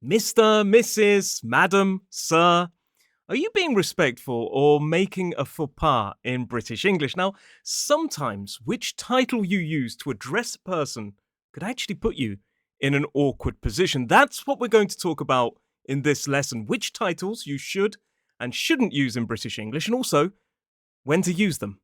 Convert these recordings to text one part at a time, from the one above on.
Mr., Mrs., Madam, Sir. Are you being respectful or making a faux pas in British English? Now, sometimes which title you use to address a person could actually put you in an awkward position. That's what we're going to talk about in this lesson. Which titles you should and shouldn't use in British English, and also when to use them.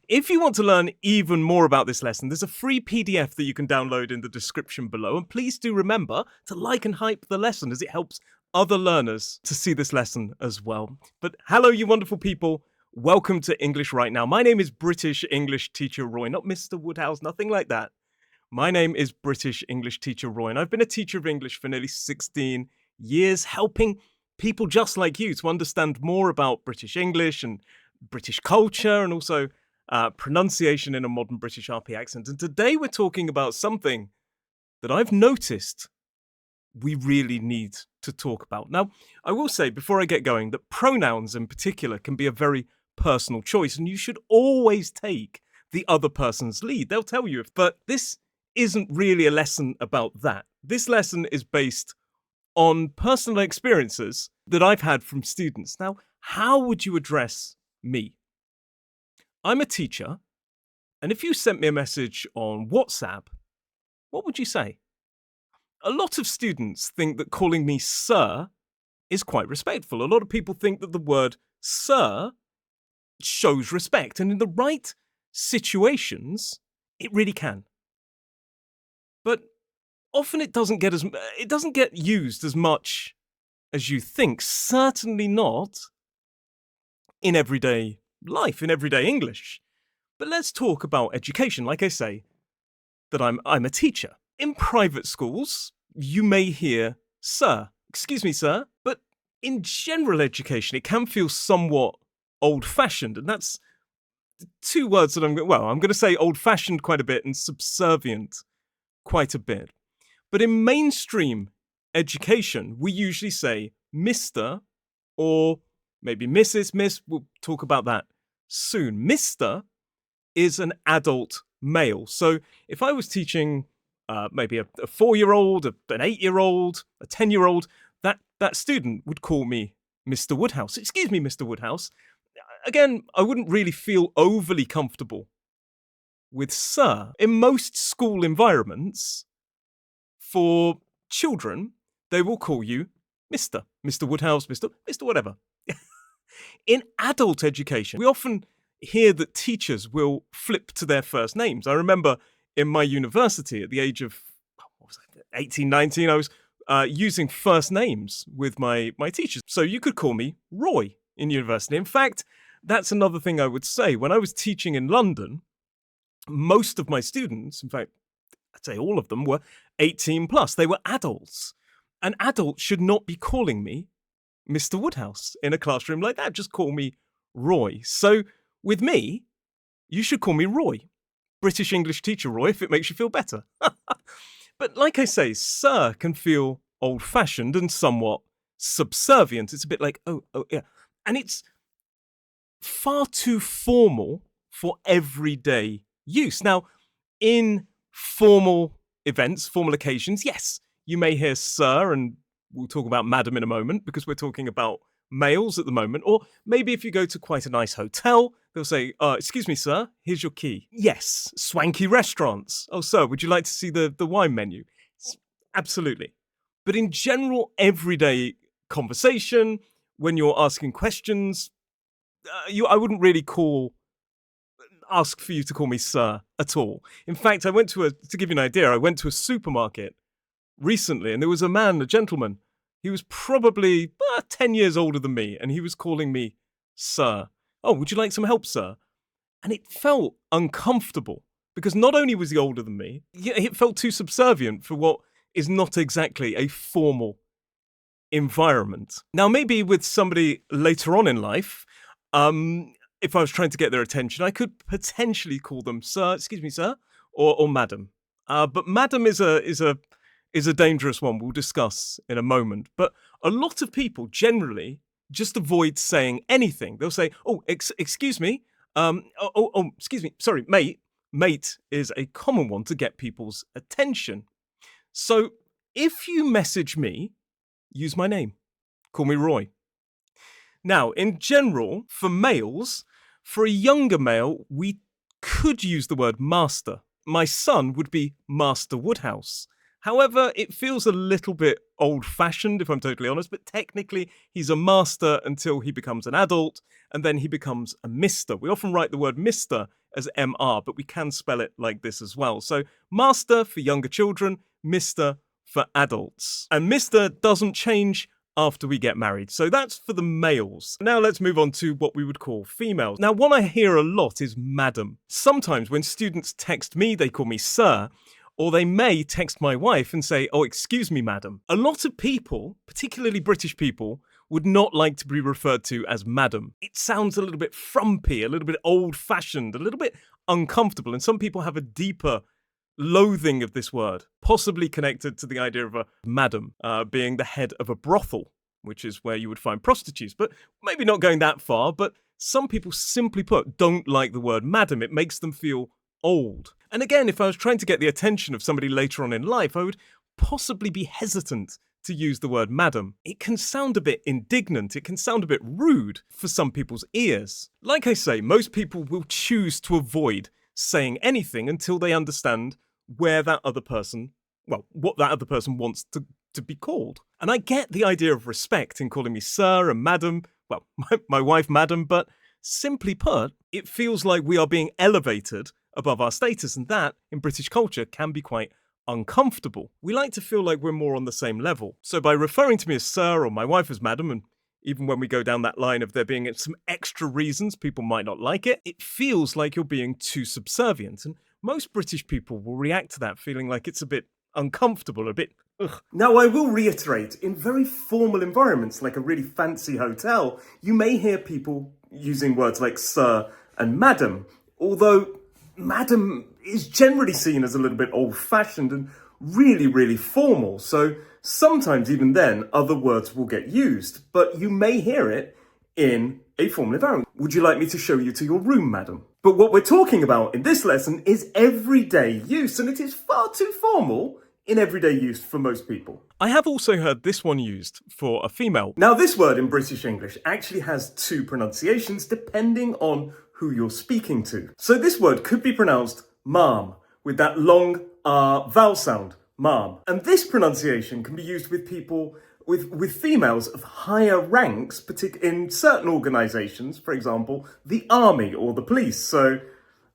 If you want to learn even more about this lesson, there's a free PDF that you can download in the description below. And please do remember to like and hype the lesson as it helps other learners to see this lesson as well. But hello, you wonderful people. Welcome to English Right Now. My name is British English Teacher Roy, not Mr. Woodhouse, nothing like that. My name is British English Teacher Roy, and I've been a teacher of English for nearly 16 years, helping people just like you to understand more about British English and British culture, and also pronunciation in a modern British RP accent. And today we're talking about something that I've noticed we really need to talk about. Now, I will say before I get going that pronouns in particular can be a very personal choice, and you should always take the other person's lead. They'll tell you but this isn't really a lesson about that. This lesson is based on personal experiences that I've had from students. Now, how would you address me? I'm a teacher, and if you sent me a message on WhatsApp, what would you say? A lot of students think that calling me sir is quite respectful. A lot of people think that the word sir shows respect, and in the right situations, it really can. But often it doesn't get used as much as you think. Certainly not in everyday life, in everyday English. But let's talk about education. Like I say, that I'm a teacher. In private schools, you may hear sir. Excuse me, sir. But in general education, it can feel somewhat old-fashioned, and that's two words that I'm going to say old-fashioned quite a bit and subservient quite a bit. But in mainstream education, we usually say Mr. or maybe Mrs., Miss. We'll talk about that soon. Mr. is an adult male. So if I was teaching maybe a 4-year-old, an 8-year-old, a 10-year-old, that student would call me Mr. Woodhouse. Excuse me, Mr. Woodhouse. Again, I wouldn't really feel overly comfortable with sir. In most school environments, for children, they will call you Mr. Woodhouse, Mr. whatever. In adult education, we often hear that teachers will flip to their first names. I remember in my university at the age of 18, 19, I was using first names with my teachers. So you could call me Roy in university. In fact, that's another thing I would say. When I was teaching in London, most of my students, in fact, I'd say all of them, were 18 plus. They were adults. An adult should not be calling me Mr. Woodhouse in a classroom like that. Just call me Roy. So with me, you should call me Roy. British English Teacher Roy, if it makes you feel better. But like I say, sir can feel old-fashioned and somewhat subservient. It's a bit like, oh, yeah. And it's far too formal for everyday use. Now, in formal events, formal occasions, yes, you may hear sir, and we'll talk about madam in a moment because we're talking about males at the moment. Or maybe if you go to quite a nice hotel, they'll say, excuse me, sir, here's your key. Yes, swanky restaurants. Oh, sir, would you like to see the wine menu? Absolutely. But in general, everyday conversation, when you're asking questions, I wouldn't really ask for you to call me sir at all. In fact, to give you an idea, I went to a supermarket recently, and there was a gentleman. He was probably 10 years older than me, and he was calling me sir. Oh, would you like some help, sir? And it felt uncomfortable because not only was he older than me, it felt too subservient for what is not exactly a formal environment. Now, maybe with somebody later on in life, if I was trying to get their attention, I could potentially call them sir, excuse me, sir, or madam. But madam is a dangerous one we'll discuss in a moment. But a lot of people generally just avoid saying anything. They'll say, oh, excuse me. Excuse me. Sorry, mate. Mate is a common one to get people's attention. So if you message me use my name. Call me Roy. Now, in general, for males, for a younger male, we could use the word master. My son would be Master Woodhouse. However, it feels a little bit old-fashioned, if I'm totally honest, but technically he's a master until he becomes an adult, and then he becomes a mister. We often write the word mister as MR, but we can spell it like this as well. So master for younger children, mister for adults. And mister doesn't change after we get married. So that's for the males. Now let's move on to what we would call females. Now, one I hear a lot is madam. Sometimes when students text me, they call me sir, or they may text my wife and say, oh, excuse me, madam. A lot of people, particularly British people, would not like to be referred to as madam. It sounds a little bit frumpy, a little bit old-fashioned, a little bit uncomfortable, and some people have a deeper loathing of this word, possibly connected to the idea of a madam being the head of a brothel, which is where you would find prostitutes, but maybe not going that far. But some people, simply put, don't like the word madam. It makes them feel old. And again, if I was trying to get the attention of somebody later on in life, I would possibly be hesitant to use the word madam. It can sound a bit indignant. It can sound a bit rude for some people's ears. Like I say, most people will choose to avoid saying anything until they understand where that other person, well, what that other person wants to be called. And I get the idea of respect in calling me sir and madam, well, my wife madam, but simply put, it feels like we are being elevated above our status, and that, in British culture, can be quite uncomfortable. We like to feel like we're more on the same level. So by referring to me as sir or my wife as madam, and even when we go down that line of there being some extra reasons people might not like it, it feels like you're being too subservient. And most British people will react to that feeling like it's a bit uncomfortable, a bit ugh. Now, I will reiterate, in very formal environments, like a really fancy hotel, you may hear people using words like sir and madam, although madam is generally seen as a little bit old-fashioned and really, really formal. So sometimes even then, other words will get used, but you may hear it in a formal environment. Would you like me to show you to your room, madam? But what we're talking about in this lesson is everyday use, and it is far too formal in everyday use for most people. I have also heard this one used for a female. Now, this word in British English actually has two pronunciations depending on who you're speaking to. So this word could be pronounced ma'am, with that long R vowel sound, ma'am. And this pronunciation can be used with people, with females of higher ranks, particularly in certain organisations, for example, the army or the police. So,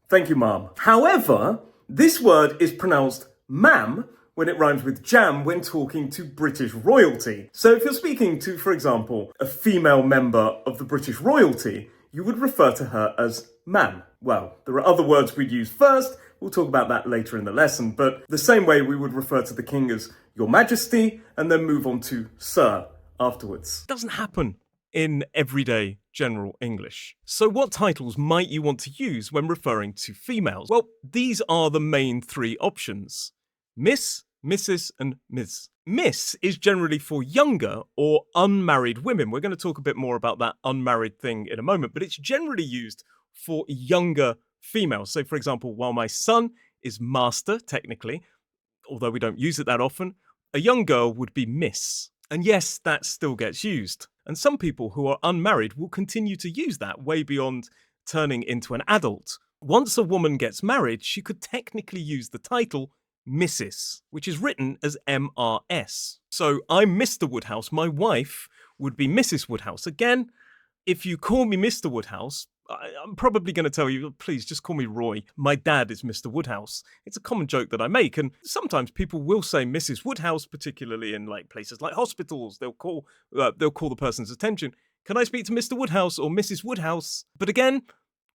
thank you, ma'am. However, this word is pronounced ma'am when it rhymes with jam when talking to British royalty. So if you're speaking to, for example, a female member of the British royalty, you would refer to her as ma'am. Well, there are other words we'd use first. We'll talk about that later in the lesson, but the same way we would refer to the king as Your Majesty and then move on to sir afterwards. Doesn't happen in everyday general English. So what titles might you want to use when referring to females? Well, these are the main three options: Miss, Mrs, and Ms. Miss is generally for younger or unmarried women. We're going to talk a bit more about that unmarried thing in a moment, but it's generally used for younger females. So, for example, while my son is master, technically, although we don't use it that often, a young girl would be miss. And yes, that still gets used. And some people who are unmarried will continue to use that way beyond turning into an adult. Once a woman gets married, she could technically use the title Mrs, which is written as MRS. So I'm Mr. Woodhouse, my wife would be Mrs. Woodhouse. Again, if you call me Mr. Woodhouse, I'm probably going to tell you, please just call me Roy. My dad is Mr. Woodhouse. It's a common joke that I make, and sometimes people will say Mrs. Woodhouse, particularly in like places like hospitals. They'll call the person's attention. Can I speak to Mr. Woodhouse or Mrs. Woodhouse? But again,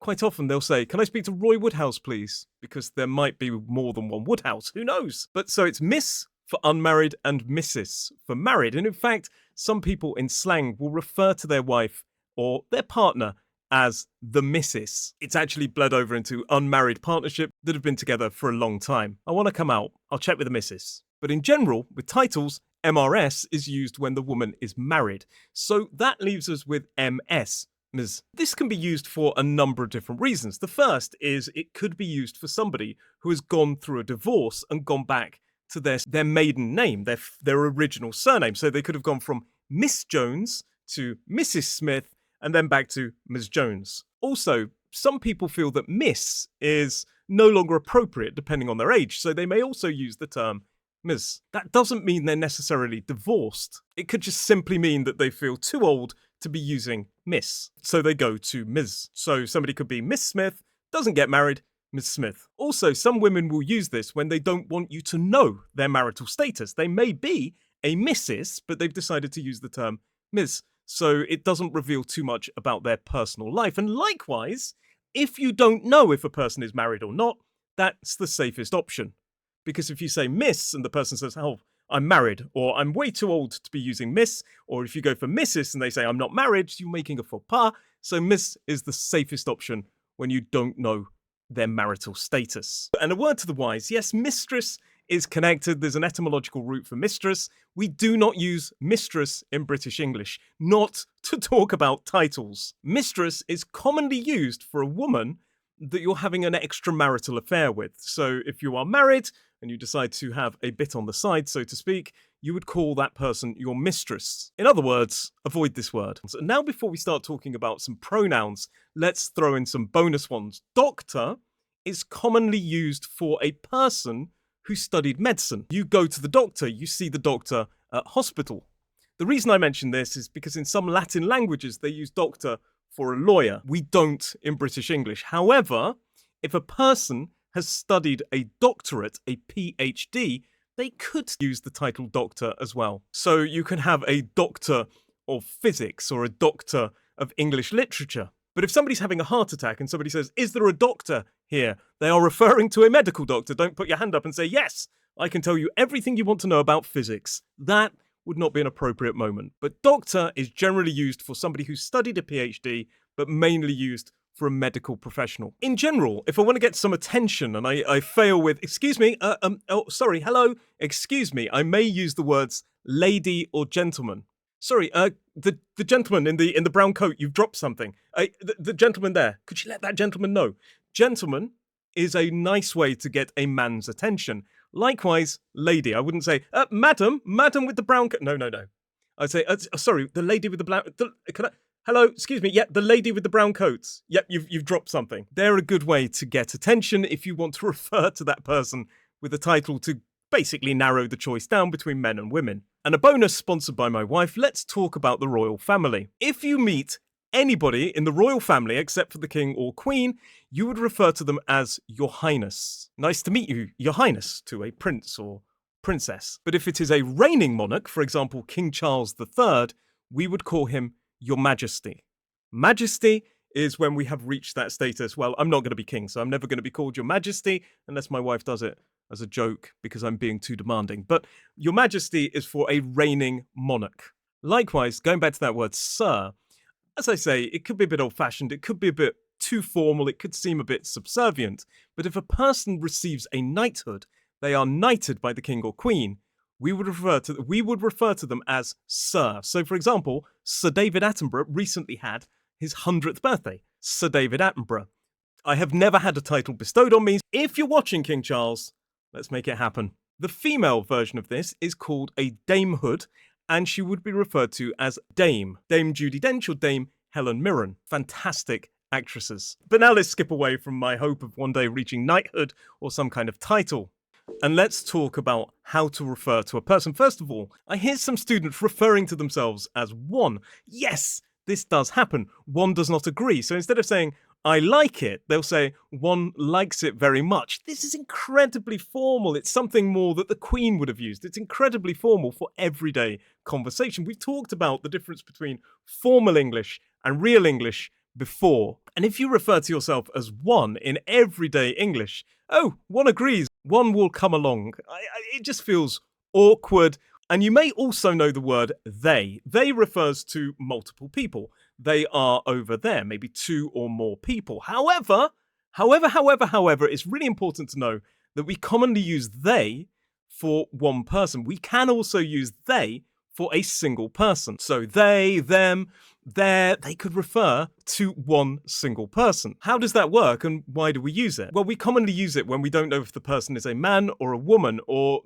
quite often they'll say, can I speak to Roy Woodhouse, please? Because there might be more than one Woodhouse. Who knows? But so it's Miss for unmarried and Mrs. for married. And in fact, some people in slang will refer to their wife or their partner as the missus. It's actually bled over into unmarried partnership that have been together for a long time. I want to come out. I'll check with the missus. But in general, with titles, MRS is used when the woman is married. So that leaves us with MS. Ms. This can be used for a number of different reasons. The first is it could be used for somebody who has gone through a divorce and gone back to their maiden name, their original surname. So they could have gone from Miss Jones to Mrs. Smith and then back to Ms. Jones. Also, some people feel that Miss is no longer appropriate depending on their age, so they may also use the term Ms. That doesn't mean they're necessarily divorced. It could just simply mean that they feel too old to be using Miss, so they go to Ms. So somebody could be Miss Smith, doesn't get married, Ms. Smith. Also, some women will use this when they don't want you to know their marital status. They may be a Mrs., but they've decided to use the term Ms., so it doesn't reveal too much about their personal life. And likewise, if you don't know if a person is married or not, that's the safest option. Because if you say Miss and the person says, oh, I'm married, or I'm way too old to be using Miss, or if you go for Mrs. and they say, I'm not married, you're making a faux pas. So Miss is the safest option when you don't know their marital status. And a word to the wise, yes, mistress is connected. There's an etymological root for mistress. We do not use mistress in British English, not to talk about titles. Mistress is commonly used for a woman that you're having an extramarital affair with. So if you are married and you decide to have a bit on the side, so to speak, you would call that person your mistress. In other words, avoid this word. So now before we start talking about some pronouns, let's throw in some bonus ones. Doctor is commonly used for a person who studied medicine. You go to the doctor, you see the doctor at hospital. The reason I mention this is because in some Latin languages, they use doctor for a lawyer. We don't in British English. However, if a person has studied a doctorate, a PhD, they could use the title doctor as well. So you can have a doctor of physics or a doctor of English literature. But if somebody's having a heart attack and somebody says, is there a doctor here? They are referring to a medical doctor. Don't put your hand up and say, yes, I can tell you everything you want to know about physics. That would not be an appropriate moment. But doctor is generally used for somebody who studied a PhD, but mainly used for a medical professional. In general, if I want to get some attention and I fail with, excuse me, hello, excuse me, I may use the words lady or gentleman. Sorry, the gentleman in the brown coat, you've dropped something. The gentleman there, could you let that gentleman know? Gentleman is a nice way to get a man's attention. Likewise, lady. I wouldn't say, madam with the brown coat. No. I'd say, sorry, the lady with the brown. Hello, excuse me. Yeah, the lady with the brown coats. Yep, you've dropped something. They're a good way to get attention if you want to refer to that person with a title to basically narrow the choice down between men and women. And a bonus sponsored by my wife, let's talk about the royal family. If you meet anybody in the royal family except for the king or queen, you would refer to them as Your Highness. Nice to meet you, Your Highness, to a prince or princess. But if it is a reigning monarch, for example, King Charles III, we would call him Your Majesty. Majesty is when we have reached that status. Well, I'm not going to be king, so I'm never going to be called Your Majesty unless my wife does it as a joke because I'm being too demanding. But Your Majesty is for a reigning monarch. Likewise, going back to that word, sir, as I say, it could be a bit old-fashioned, it could be a bit too formal, it could seem a bit subservient. But if a person receives a knighthood, they are knighted by the king or queen, we would refer to them as sir. So, for example, Sir David Attenborough recently had his 100th birthday. Sir David Attenborough. I have never had a title bestowed on me. If you're watching King Charles, let's make it happen. The female version of this is called a damehood, and she would be referred to as Dame. Dame Judi Dench or Dame Helen Mirren. Fantastic actresses. But now let's skip away from my hope of one day reaching knighthood or some kind of title. And let's talk about how to refer to a person. First of all, I hear some students referring to themselves as one. Yes, this does happen. One does not agree. So instead of saying, I like it, they'll say, one likes it very much. This is incredibly formal. It's something more that the Queen would have used. It's incredibly formal for everyday conversation. We've talked about the difference between formal English and real English before. And if you refer to yourself as one in everyday English, oh, one agrees, one will come along. It just feels awkward. And you may also know the word they. They refers to multiple people. They are over there, maybe two or more people. However, it's really important to know that we commonly use they for one person. We can also use they for a single person. So they, them, they could refer to one single person. How does that work and why do we use it? Well, we commonly use it when we don't know if the person is a man or a woman, or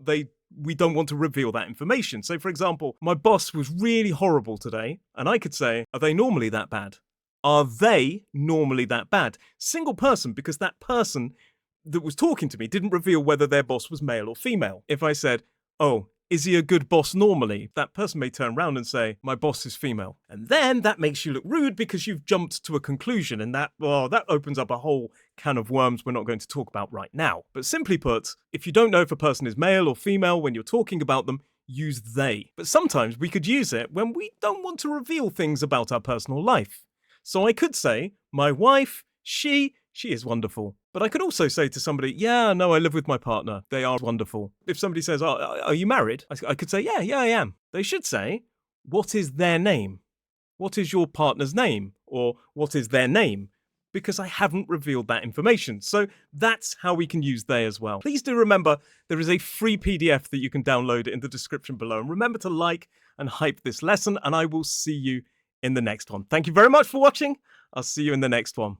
we don't want to reveal that information. So, for example, my boss was really horrible today, and I could say, are they normally that bad? Are they normally that bad? Single person, because that person that was talking to me didn't reveal whether their boss was male or female. If I said, oh, is he a good boss normally? That person may turn around and say, my boss is female. And then that makes you look rude because you've jumped to a conclusion, and that opens up a whole can of worms we're not going to talk about right now. But simply put, if you don't know if a person is male or female when you're talking about them, use they. But sometimes we could use it when we don't want to reveal things about our personal life. So I could say, my wife, she is wonderful. But I could also say to somebody, yeah, no, I live with my partner. They are wonderful. If somebody says, oh, are you married? I could say, yeah, I am. They should say, what is their name? What is your partner's name? Or what is their name? Because I haven't revealed that information. So that's how we can use they as well. Please do remember, there is a free PDF that you can download in the description below. And remember to like and hype this lesson, and I will see you in the next one. Thank you very much for watching. I'll see you in the next one.